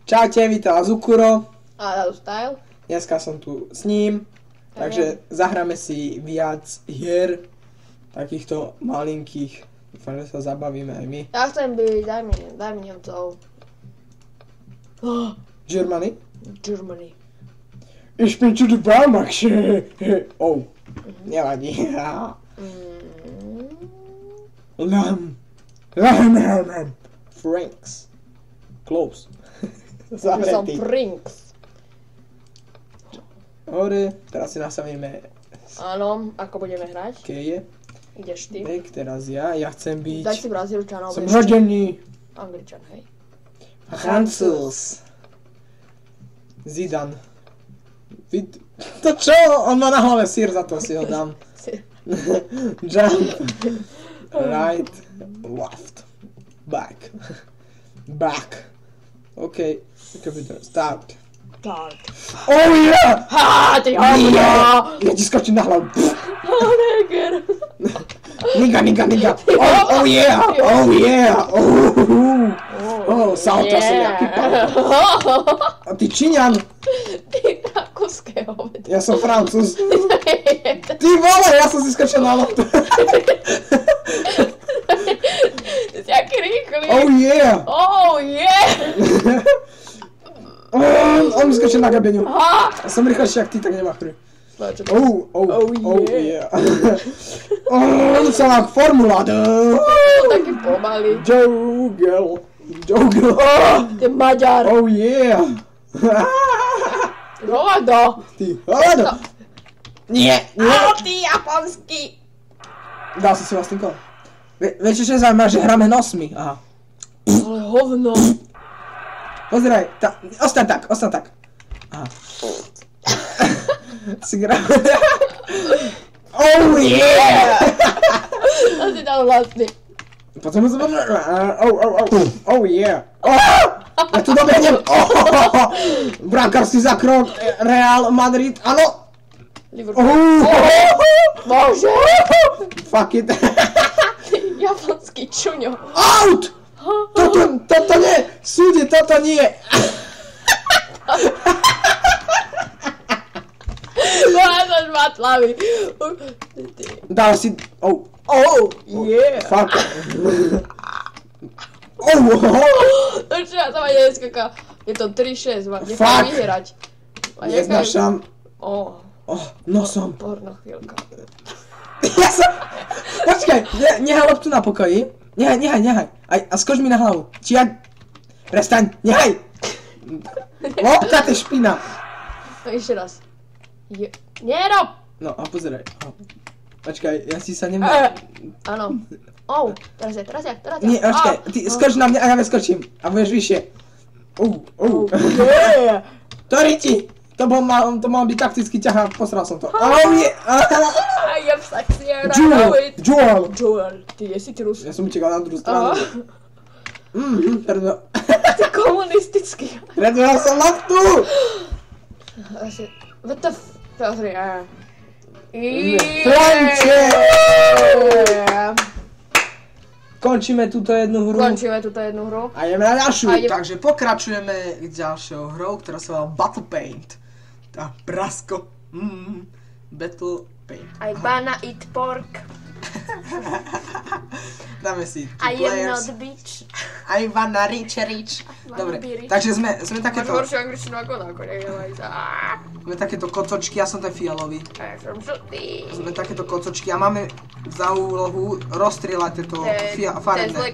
Čaute, vítal Zukuro. A Style. Dneska som tu s ním, takže zahráme si viac hier, takýchto malinkých. Dúfam, že sa zabavíme aj my. Ja chcem byť, daj mi Nemcov. Germany? Germany. Ich bin zu der Baumaxe. Oh, nevadí. Lam. Franks. Close. Zavretý. Franks. Hore, teraz si nastavíme. Áno, ako budeme hrať. Keje. Ideš ty. Tak, teraz ja chcem byť. Daj si Brazílčanov. Som rodený. Angličan, hej. Francúz. Zidane. To čo? On má na hlave sír, za to si ho dám. Jump. Right. Left. Back. Back. OK. Computer. Start. Tak. Oh yeah! Ha, ty hovno! Ja ti skočím na hlavu. Oh, neger. Niga. Oh yeah! Oh yeah! Oh, salto som nejaký pán. A ty Číňan? Ty rakúske hovno. Ja som Francúz. Ty vole, ja som si skočil na loptu. Ty si aký rýchly. Oh yeah! Oh yeah! On mi skočil na gabeniu. Ha! Ja som rýchlejší jak ty, tak nemá chry. Oh yeah. On sa má formula. Taký pomalý. Jogel. Ty Maďar. Oh yeah. Hovado. Ty hovado. Nie. Ty japonský. Dal si vás tým kolom. Vieš, čo je zaujímavé, že hráme nosmi. Aha. Ale hovno. Pozeraj, ostaň tak. Aha. Si gra... Oh yeah! To si dal vlastný. Potom som... Oh yeah! Ja tu dobehnem! Brankársky zákrok, Real Madrid, áno! Liverpool. Bože! Fuck it! Japonský čuňo. Out! Toto nie! Súde, toto nie! Máš matlavy. Dal si... Oh Yeah. fuck! To čo ja som aj neskaká. Je to 3-6, nechám Fuck. vyhrať. Neznášam. Nosom. Porno chvíľka. Ja som... Počkaj, nehaj loptu na pokoji. Nehaj. A skoč mi na hlavu. Prestaň, nehaj. Lopta, to je špina. No ešte raz. Nerob! No a pozeraj. Počkaj, ja si sa nemám... Áno. Teraz je. Nie, počkaj, ty skoč na mňa a ja skočím. A budeš vyššie. Yeah. To riti. To mal byť taktický ťah a posral som to. I am sexy and I know it. Joel. Ty jesi ti Rus. Ja som čekal na druhú stranu. Pardon. Ty komunistický. Preto ja som loptu. What the f... Pozri, Franče! Končíme túto jednu hru. A ideme na ďalšiu. Takže pokračujeme k ďalšou hrou, ktorá sa volá Battle Paint. Tá prasko. Battle Paint. I wanna eat pork. Dáme si two I am not players. the bitch. I wanna reach. Dobre, takže sme takéto... Máš horšiu angličtinu ako nakoniec. Sme takéto kocočky, ja som ten fialový. Som žltý. Sme takéto kocočky a máme za úlohu rozstrieľať tieto farebné. To je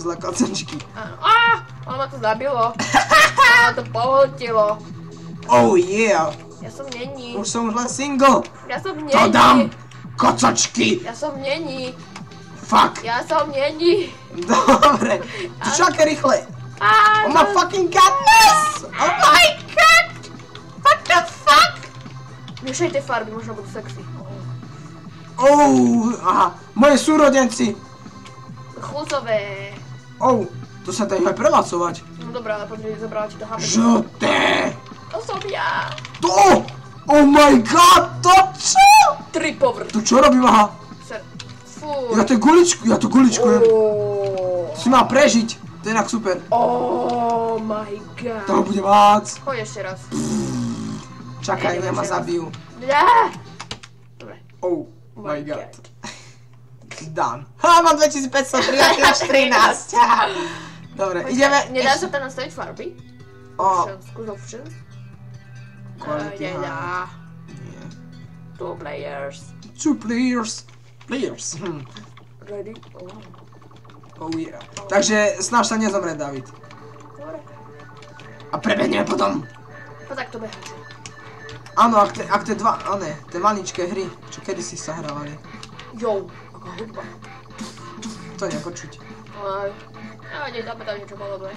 Zlé kocočky. Ono ma to zabilo. Ma to pohltilo. Oh yeah! Ja som není. Už som len single. Ja som není. To dám! Kocočky! Ja som není. Fuck! Ja som není. Dobre. Ty čo aké rýchle? Oh my fucking godness! Oh my god! What the fuck? Miešaj tie farby, možno budú sexy. Aha. Moje súrodenci. Chlusové. To sa dajú aj prelacovať. No dobré, ale pozri, zabrala ti to HP. Žlté! To som ja. To! Oh my god, to čo? 3 povrch. To čo robím, aha? Fú. Ja to guličkujem. Si má prežiť. To je inak super. Oh my god. Toho bude mác. Poď ešte raz. Čakaj, ja ma zabijú. Dobre. Oh my god. Done. Ha, mám 2513. Dobre, ideme. Nedá sa tam nastaviť farby? Skús options. Nedá. Nie. 2 players. 2 players. Players. Ready? Oh yeah. Takže snaž sa nezomrieť, David. Dobre. A prebehneme potom. No tak to beháš. Áno, ak tie tie maličké hry, čo kedysi sa hrávali. Jo, aká hudba. To nepočuť. Aj. Dáme tam niečo podobné.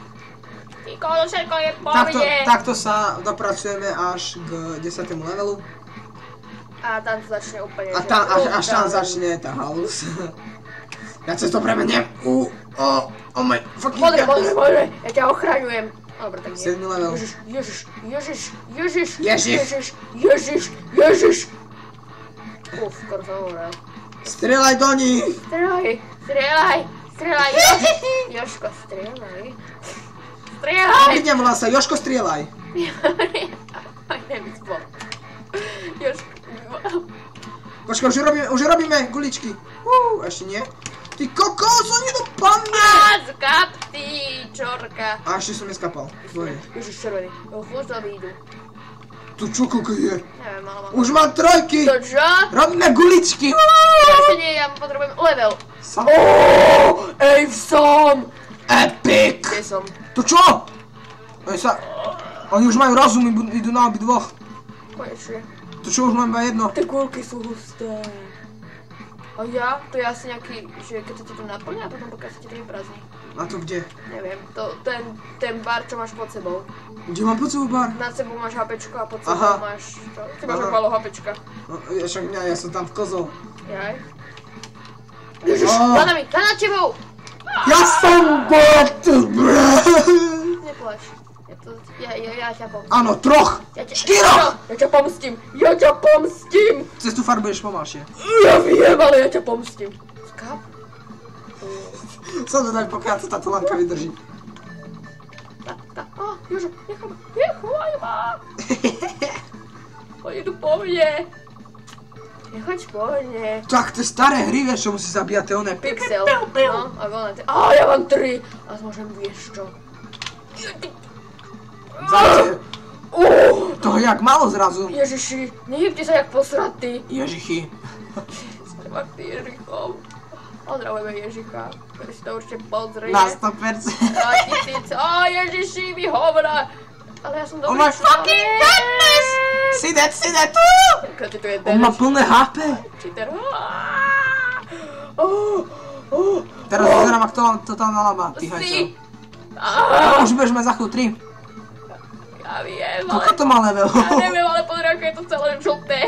Nikolo, všetko je povie. Takto sa dopracujeme až k 10. levelu. A tam začne úplne... A až tam začne tá halus. Ja cez to premeniem. Oh my fucking god. Podre, ja ťa ochraňujem. Dobre, tak nie. 7. level. Ježiš. Uf, skoro som umrel. Strieľaj do nich. Strieľaj. Jožko, strieľaj. Nevolá sa Jožko, strieľaj. My name is Bob. Jožko. Počkaj, už robíme guličky. Ešte nie. Ty kokos, oni dopadne! Skap ty, čorka. A ešte som neskapal. Ježiš, červený. Fúž to vyjdu. Tu čo koľko je? Neviem, ale mám. Už mám 3. To čo? Robíme guličky. Ja potrebujem level. Som. Epic. Kde som? To čo? Oni už majú rozum, idú na obidvoch. Konečne. To čo, už mám iba jedno? Tie kulky sú husté. A ja? To je asi nejaký, že keď sa ti to naplňa a potom pokiaľ sa ti to vyprázdni. A to kde? Neviem, ten bar, čo máš pod sebou. Kde mám pod sebou bar? Nad sebou máš hapečko a pod sebou máš to. Ty máš malo hapečka. Však ja som tam v kozol. Jaj. Ježiš, za nami, nad tebou! Ja som bot! Neplač. Ja ťa pomstím. Áno, 3! 4! Ja ťa pomstím! Cez tú farbu budeš pomalšie. Ja viem, ale ja ťa pomstím. Skap? Som zvedavý, pokiaľ sa táto lamka vydrží. Jožo, nechaj ma! Oni tu po mne. Nechoď po mne. Tak, tie staré hry, vieš, čo musí zabíjať tie oné Pixel. No, a voľné. Ja mám 3. A môžem, vieš čo. Zajte. Toho jak malo zrazu. Ježiši, nehybte sa jak posratý. Ježichy. Spravak ty Ježichom. Pozdravujeme Ježicha, ktorý si to určite pozrie. Na 100%. Ježiši, vy hovna. Ale ja som dobrý človek. Oh my fucking goodness! See that! On má plné HP. Cheater. Teraz vyzerám, ak to tam nalama, ty hajčo. Už budeš mať za chvíľu 3. Ja viem, Koľko to má level? Ja neviem, ale pozri, ako je to celé žlté.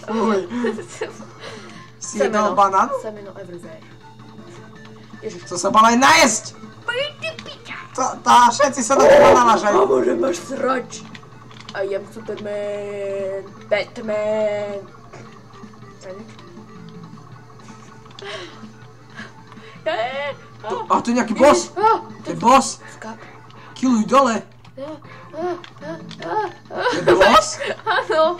Fuj. Si jedol banán? Semeno everywhere. Ježiš. Chcel sa banán najesť! Všetci sa do teba nalážajú. A môže máš srač. I am Superman. Batman. A to je nejaký boss. To je boss. Killuj dole. Je to boss? Áno.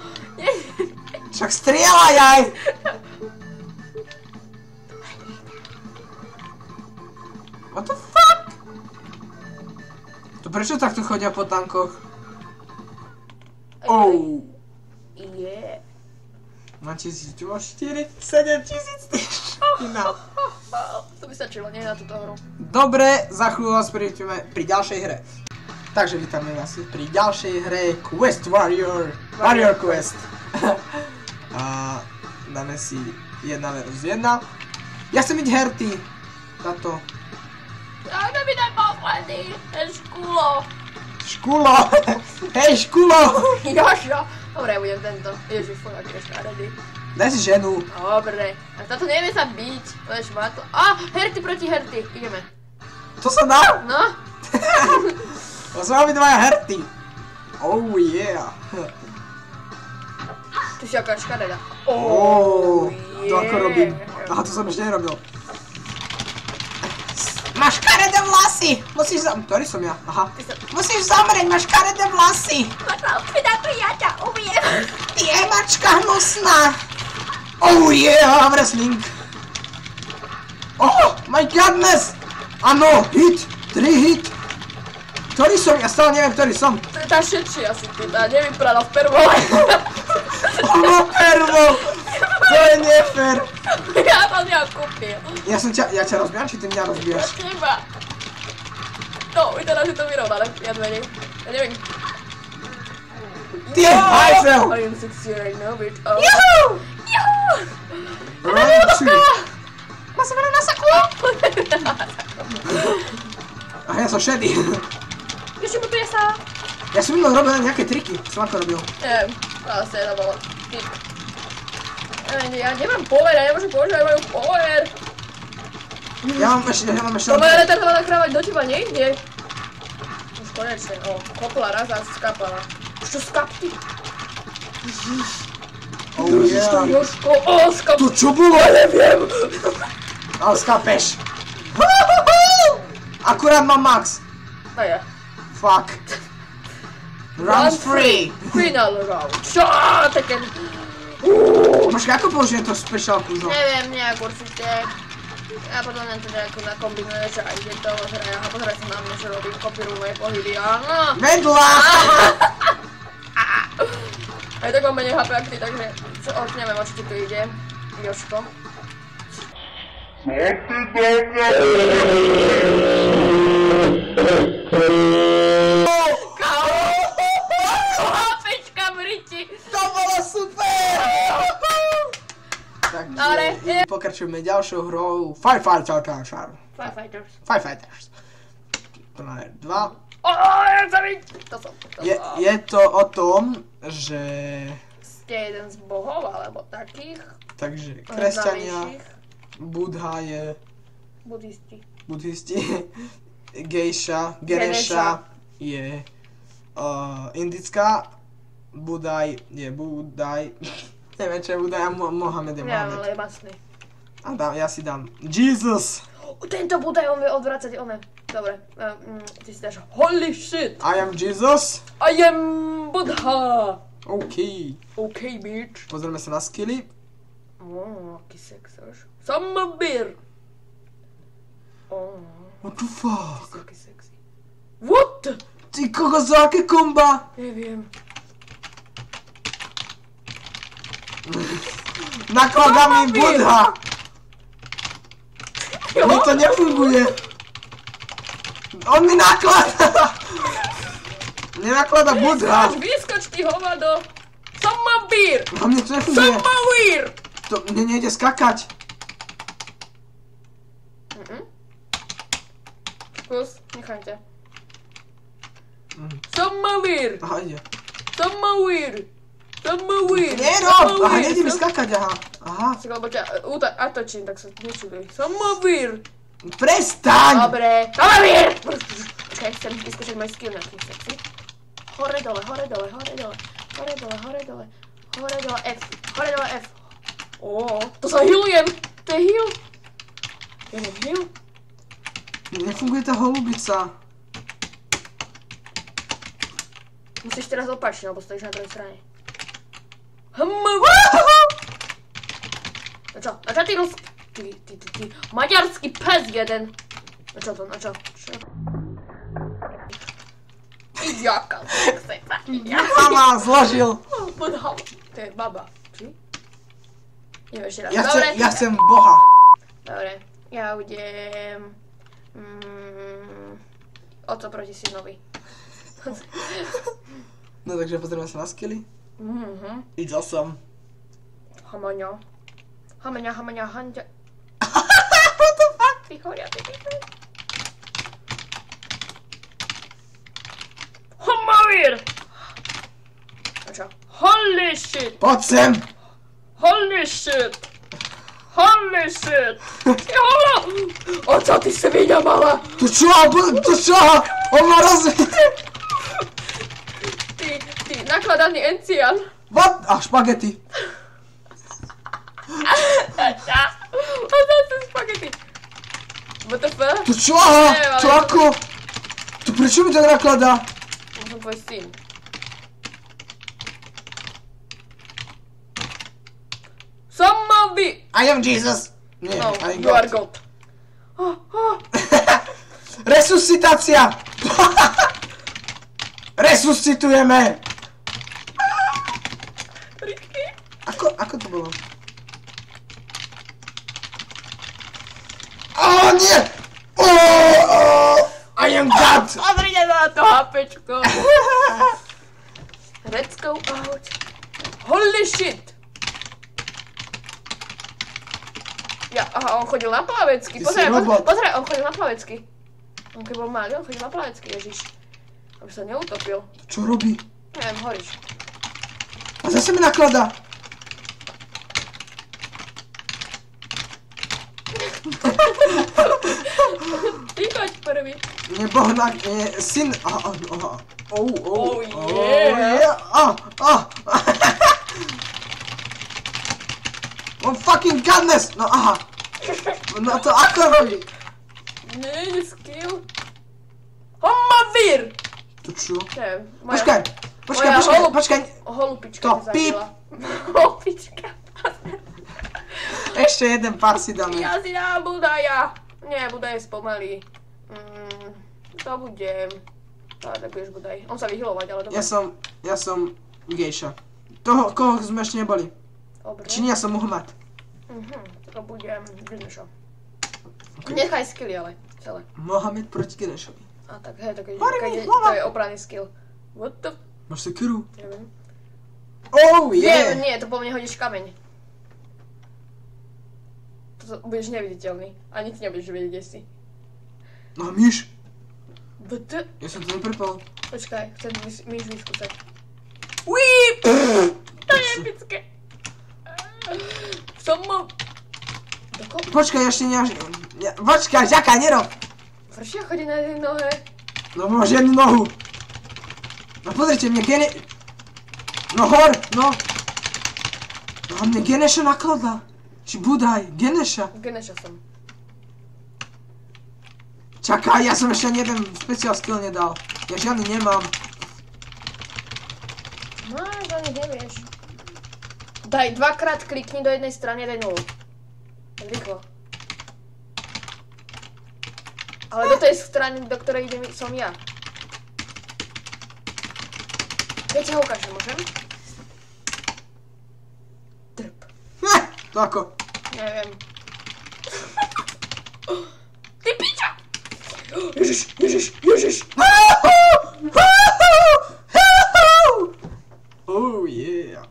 Však strieľaj aj. What the fuck? To prečo takto chodia po tankoch? Oh. Yeah. Mám 1004, 7000. To by stačilo, nie na túto hru. Dobre, za chvíľu vás privítame pri ďalšej hre. Takže vítame vás pri ďalšej hre Quest Warrior. Warrior Quest. A dáme si 1 versus 1. Ja chcem byť Herty. Táto. Ja to by neposledný. Škulo. Škulo. Hej, škulo. Jožo. Dobre, ja budem tento. Ježiš, fuj, aký je škaredý. Daj si ženu. Dobre. A táto nevie sa biť. To je šmato. Herty proti Herty. Ideme. To sa dá? No. To sú obidvaja Herty. Oh yeah. Ty si aká škareda. To ako robím. Aha, to som ešte nerobil. Máš škaredé vlasy! Musíš Ktorý som ja? Aha. Musíš zamrieť, máš škaredé vlasy! Ja ťa ubijem! Ty Emačka hnusná! Oh yeah, wrestling! Oh my godness! Áno, hit! 3 hit! Ktorý som? Ja stále neviem, ktorý som. To je tá šetší asi ty, tá nevypadala v pervole. Ono pervo! To je nefér! Ja som ťa kúpil. Ja ťa rozbijam, či ty mňa rozbijaš? Teba. No, vyzerá, že to vyrovnané, viac menej. Ja neviem. Ty hajzel! I am sexy right now, bitch. Juhu! Juhu! Ranči! Má sa veľa na saku? A ja som šedý. Ešte mu tu je sa. Ja som minul robil nejaké triky. Som ako robil? Neviem, asi to bolo tip. Ja nemám power, ja nemôžem používať moju power. Ja mám ešte To moja retardovaná kráva do teba nejde. Už konečne, kopla raz a skapala. Čo skap ty? Ježiš. Oh yeah. Jožko, skap. To čo bolo? Ja neviem. Ale skapeš. Akurát mám max. A ja. Fuck. Round free. Final round. Čo? Taken. Počkaj, ako použijem to special kúžo? Neviem, nejak určite. Ja potom len teda ako nakombinuješ a ide to hraja. A pozeraj sa na mňa, že robím kopíru moje pohyby, áno. Vedla! Aj tak mám menej HP ak ty, takže neviem, o čo ti tu ide, Jožko. Chápečka briti! To bolo super! Takže pokračujeme ďalšou hrou Firefighters. To je 2. Je to o tom, že... Ste jeden z bohov, alebo takých. Takže kresťania, Budha je... Budhisti. Ganesha je indická. Budaj je Budaj. Neviem, čo je Budaj a Mohamed je Mohamed. Ja, ale je masný. A ja si dám Jesus. Tento Budaj, on vie odvracať one. Dobre, ty si dáš holy shit. I am Jesus. I am Budha. OK. OK, bitch. Pozrieme sa na skilly. Aký sexáš. Sama beer. What the fuck? Aký sexy. What? Ty kokos, aké komba? Neviem. Nakladá mi Budha. Mne to nefunguje. On mi nakladá. Nenakladá Budha. Vyskoč ty hovado. Sama beer. A mne to nefunguje. Sama beer. To mne nejde skakať. Skús, nechajte. Sama beer. Aha, ide. Sama beer. Sama beer. Nerob! Aha, nejde mi skakať, aha. Tak lebo ťa atočím, tak sa nečuduj. Sama beer. Prestaň! Dobre. Sama beer. Počkaj, chcem vyskúšať môj skill na tým sexy. Hore dole, hore dole, hore dole. Hore dole, hore dole. Hore dole F. Hore dole F. To sa healujem. To je heal. Ja mám heal. Nefunguje tá holubica. Musíš teraz opačne, lebo stojíš na druhej strane. Na čo? Na čo ty Rus... Ty maďarský pes jeden. Na čo to? Na čo? Idiaka. Mama, zložil. To je baba. Či? Neviem ešte raz. Ja chcem Boha. Dobre. Ja budem... Oco proti synovi. No takže pozrieme sa na skilly. Idzal som. Hamaňa. Hamaňa, hamaňa, hanďa. What the fuck? Ty choria, ty. Hamavír! A čo? Holy shit! Poď sem! Holy shit! Holy shit! Ty holo! Oco, ty svinia mala! To čo? On má rozvité! Ty nakladaný encián. What? A špagety. A zase špagety. WTF? To čo? Aha, čo ako? To prečo mi to nakladá? Ja som tvoj syn. Somebody! I am Jesus! Nie, No, I am you are God. God. Resuscitácia! Resuscitujeme! Ricky? Ako to bolo? Ó, nie! I am God! Pozrite na to HPčko. Let's go out. Holy shit! Aha, on chodil na plavecky. Pozraj, on chodil na plavecky. On keď bol malý, on chodil na plavecky, ježiš. Aby sa neutopil. Čo robí? Neviem, horíš. A zase mi nakladá. Ty choď prvý. Syn. Oh yeah. Oh fucking godness! No aha. No to ako robí? Nie, skill. Homavír! To čo? Neviem. Počkaj. Holupička To mi píp. zabila. Holupička. Ešte jeden pár si dáme. Ja si dám Budaja. Nie, Budaj je spomalý. To budem. Tak budeš Budaj. On sa vyhylovať, ale dobre. Ja som gejša. Toho, koho sme ešte neboli. Dobre. Či nie, ja som Muhammad. To budem Ganesha. Nechaj skilly, ale celé. Mohamed proti Ganeshovi. A tak, hej, to je opraný skill. What the... Máš sekiru? Neviem. Oh yeah! Nie, to po mne hodíš kameň. To budeš neviditeľný. Ani ty nebudeš vedieť, kde si. No myš. BT? Ja som to neprepal. Počkaj, chcem myš vyskúšať. Uíp! To je epické. Počkaj, ešte počkaj, čakaj, nerob. Vršia chodí na jednej nohe. No máš jednu nohu. No pozrite, mne No hor, no. No a mne Ganesha nakladá. Či Budaj, Ganesha. Ganesha som. Čakaj, ja som ešte ani jeden speciál skill nedal. Ja žiadny nemám. No, ani nevieš. Daj, dvakrát klikni do jednej strany a daj nulu. Rýchlo. Ale do tej strany, do ktorej idem, som ja. Ja ti ho ukážem, môžem? Drp. To ako? Neviem. Ty piča! Ježiš! Oh yeah.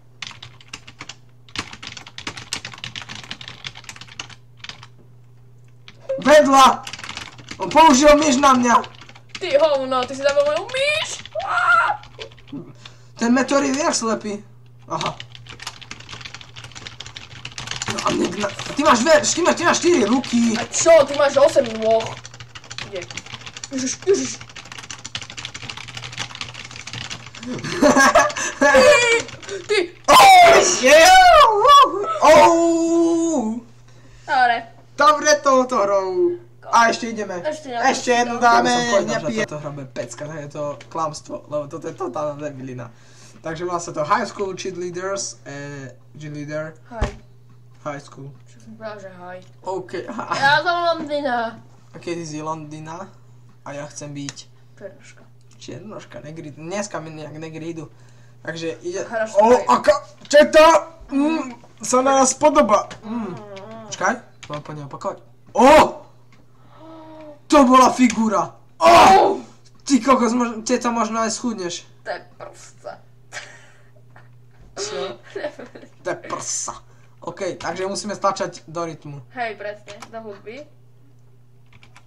Vedla! On použil myš na mňa. Ty hovno, ty si dával moju myš! Ten meteorít je jak slepý. Aha. No a mne ty máš 4 ruky. A čo? Ty máš 8 nôh. Ide. Ježiš. Ty! Dobre touto hrou. A ešte ideme. Ešte jednu dáme, nepijem. Toto hra bude pecka, tak je to klamstvo, lebo toto je totálna debilina. Takže volá sa to High School Cheerleaders. Cheerleader. High School. Čo som povedal, že high. OK. Ja som Londýna. A kedy si Londýna? A ja chcem byť... Černoška. Černoška, negri. Dneska mi nejak negri idú. Takže ide... aká... Čo je to? Sa na nás podoba. Počkaj, mám po nej opakovať. To bola figúra. Ty kokos, to možno aj schudneš. To je prsa. Čo? To je prsa. OK, takže musíme stlačať do rytmu. Hej, presne, do hudby.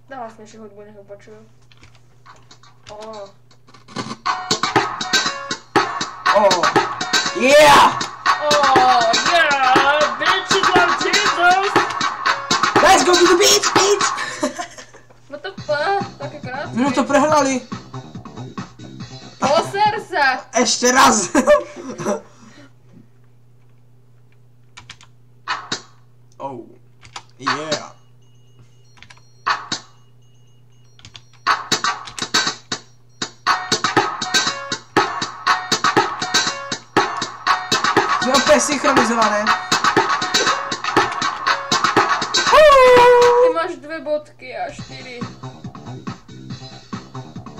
Dá vlastnejšiu hudbu, nech ho počujú. Yeah! Yeah! Bitches love Jesus! Let's go to the beach! What the fuck? Také krásne. My to prehrali. Poser sa! Ešte raz! Yeah! synchronizované. Ty máš 2 bodky a 4.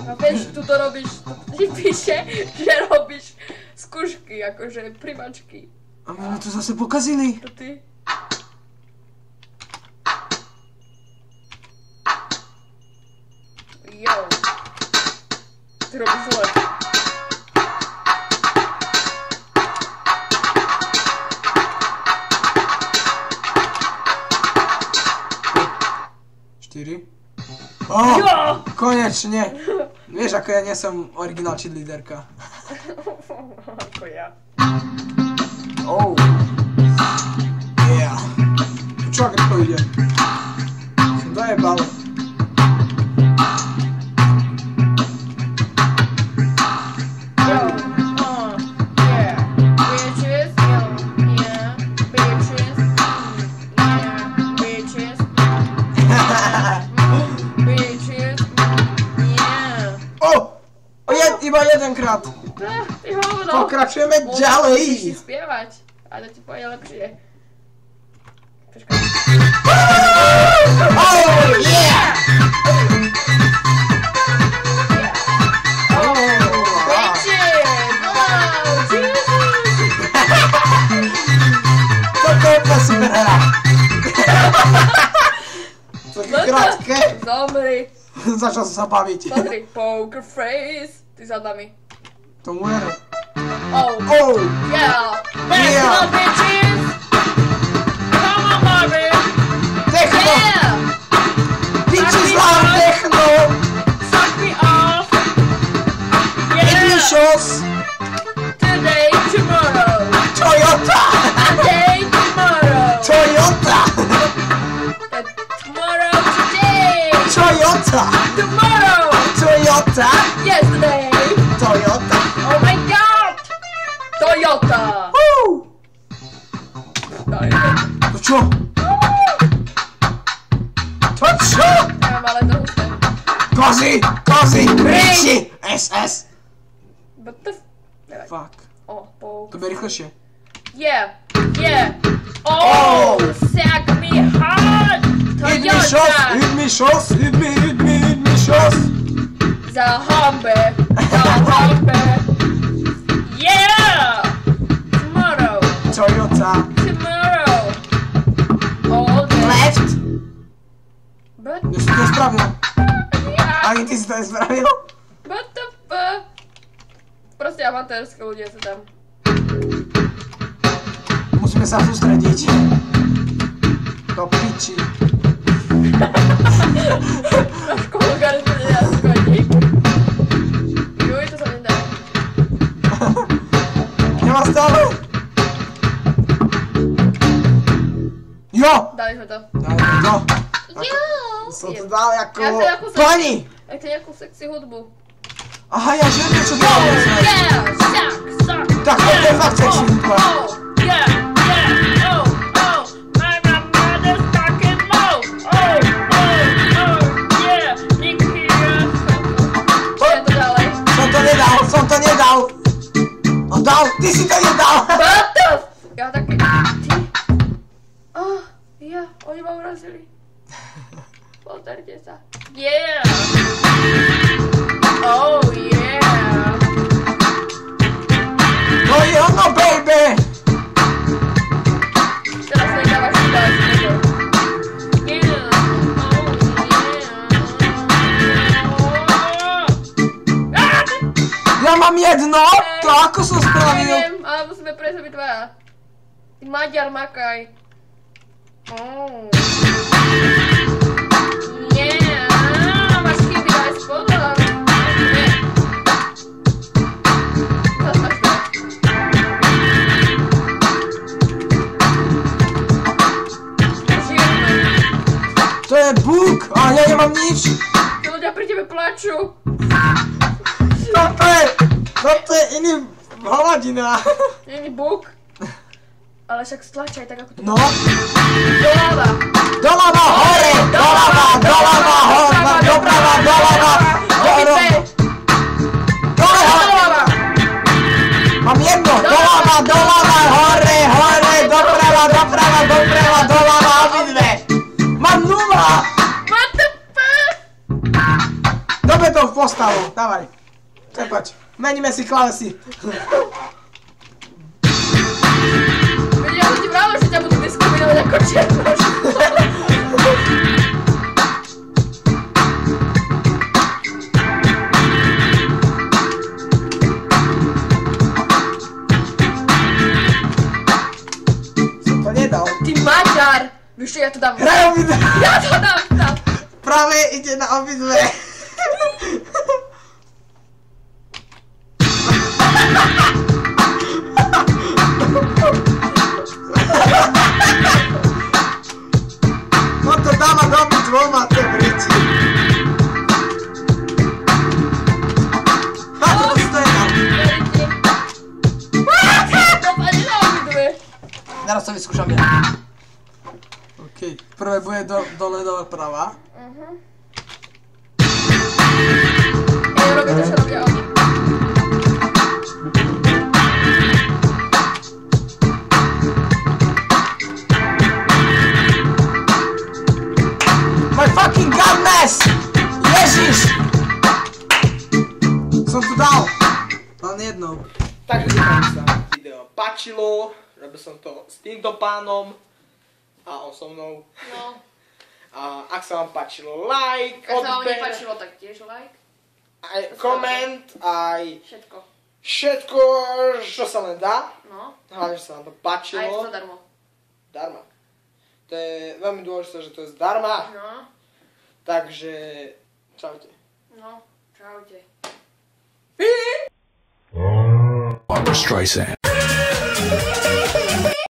A vieš, tu to robíš, tu ti píše, že robíš skúšky, akože primačky. A my sme to zase pokazili. To ty? Jo. Ty robíš zle. Oh, konečne. Vieš, ako ja nie som originál cheerleaderka. Ako ja. Oh. Yeah. Čo, ako to ide? Som dojebal. Iba jedenkrát. Pokračujeme ďalej. Môžeš si spievať, ale ti pôjde lepšie. Počkaj. Oh yeah! Toto je úplne super hra. Také krátke. Zomri. Začal som sa baviť. Pozri, poker face. Ty za nami. To muere. Oh. Oh. Yeah. Let's go, bitches. Come on, Marvin. Techno. Yeah. Bitches love techno. Suck me off. Yeah. Ignitions. Today, tomorrow. Toyota. Today, tomorrow. Toyota. Tomorrow, today. Toyota. Tomorrow. Toyota. Yesterday. Toyota. Oh my god. Toyota. Woo. To čo? To čo? Neviem, ale to husté. Kozy, ríši, SS. But the Fuck. Oh, To bude rýchlejšie. Yeah. Oh, sack me hard. Toyota. Hit me shots. Za hambe. Yeah. Tomorrow. Toyota. All day. Left. But Ja som to spravil. yeah. Ani ty si to nespravil? But the fuck. Proste amatérske ľudia sú tam. Musíme sa sústrediť. Do piči. Na školu garizmu nedá schodík. Juj, to sa nedá. Nemá stále? Jo! Dali sme to. Jo! Jo! Som to dal ako... Ja chcem nejakú Pani! Ja chcem nejakú sexy hudbu. Aha, ja že niečo dal. Yeah! Suck! Tak to je fakt sexy hudba. Oh! Yeah! I'm a motherfucking mo! Oh! Yeah! Nick here! Čo je to ďalej? Som to nedal. On dal, ty si to nedal. What the f... Ja taký... Ty... Ja, oni ma urazili. Pozrite sa. Yeah! Oh yeah! To je ono, baby! Teraz nedávaš si dať niečo. Yeah! Oh yeah! Ja mám jedno, to ako som spravil? Neviem, ale musíme prejsť obi dvaja. Ty Maďar, makaj. Oh. Yeah, máš chyby, daj spodom. Nie. Zastaň to. Žijeme. To je buk, a ja nemám nič. Tí ľudia pri tebe plačú. Toto je iný hladina. Nie je buk. Ale však stlačaj tak ako to... No. Doľava. Doľava, hore, doľava, hore, doprava, doľava, hore. Dole, hore. Mám jedno, doľava, hore, postavu, dávaj. Prepač, meníme si klávesy. Ja ti vravím, že ťa budú diskriminovať ako černoš. Som to nedal. Ty Maďar! Víš čo, ja to dám. Hraj obidve. Ja to dám tam. Práve ide na obidve. No to dáva do obidvoma, to je brici. A to stojí tam. Dopadne na obidve. Teraz to vyskúšam ja. OK, prvé bude dole prava. Ja robím to, čo robia oni. My fucking godness! Ježiš! Som to dal! Len jednou. Takže dúfam, sa video páčilo. Robil som to s týmto pánom. A on so mnou. No. A ak sa vám páčilo, like, Ak sa vám nepáčilo, tak tiež like. Aj koment, aj Všetko. všetko, čo sa len dá. No. Hlavne, že sa vám to páčilo. A je to zadarmo. Darma. To je veľmi dôležité, že to je zdarma. No. Takže, čaute. No, čaute. Barbra Streisand.